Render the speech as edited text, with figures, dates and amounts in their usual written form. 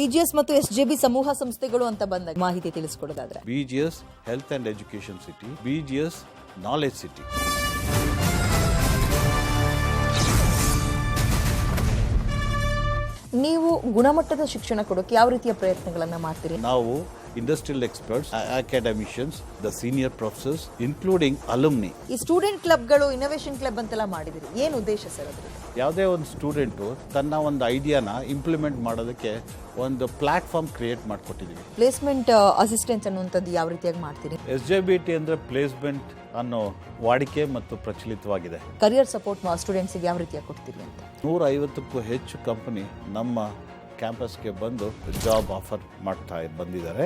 BGS ಮತ್ತು ಎಸ್ಜೆಬಿ ಸಮೂಹ ಸಂಸ್ಥೆಗಳು ಅಂತ ಬಂದ ಮಾಹಿತಿ ತಿಳಿಸ್ಕೊಡೋದಾದ್ರೆ, BGS health and education city, BGS knowledge city. ನೀವು ಗುಣಮಟ್ಟದ ಶಿಕ್ಷಣ ಕೊಡೋಕೆ ಯಾವ ರೀತಿಯ ಪ್ರಯತ್ನಗಳನ್ನ ಮಾಡ್ತೀರಿ? ನಾವು industrial experts, academicians, the senior professors including alumni. ಈ ಸ್ಟೂಡೆಂಟ್ ಕ್ಲಬ್ಗಳು, ಇನೋವೇಷನ್ ಕ್ಲಬ್ ಅಂತೆಲ್ಲ ಮಾಡಿದಿರಿ, ಏನು ಉದ್ದೇಶ ಸರ್ ಅದ್ರಲ್ಲಿ? ಯಾವುದೇ ಒಂದು ಸ್ಟೂಡೆಂಟು ತನ್ನ ಒಂದು ಐಡಿಯಾನ ಇಂಪ್ಲಿಮೆಂಟ್ ಮಾಡೋದಕ್ಕೆ ಒಂದು ಪ್ಲಾಟ್ಫಾರ್ಮ್ ಕ್ರಿಯೇಟ್ ಮಾಡಿಕೊಟ್ಟಿದ್ದೀವಿ. ಪ್ಲೇಸ್ಮೆಂಟ್ ಅಸಿಸ್ಟೆನ್ಸ್ ಅನ್ನುವಂಥದ್ದು ಯಾವ ರೀತಿಯಾಗಿ ಮಾಡ್ತೀರಿ? SJBT ಅಂದರೆ ಪ್ಲೇಸ್ಮೆಂಟ್ ಅನ್ನೋ ವಾಡಿಕೆ ಮತ್ತು ಪ್ರಚಲಿತವಾಗಿದೆ. ಕರಿಯರ್ ಸಪೋರ್ಟ್ ಸ್ಟೂಡೆಂಟ್ಸ್ಗೆ ಯಾವ ರೀತಿಯಾಗಿ ಕೊಡ್ತೀರಿ ಅಂತ? 150ಕ್ಕೂ ಹೆಚ್ಚು ಕಂಪನಿ ನಮ್ಮ ಕ್ಯಾಂಪಸ್ಗೆ ಬಂದು ಜಾಬ್ ಆಫರ್ ಮಾಡ್ತಾ ಬಂದಿದ್ದಾರೆ.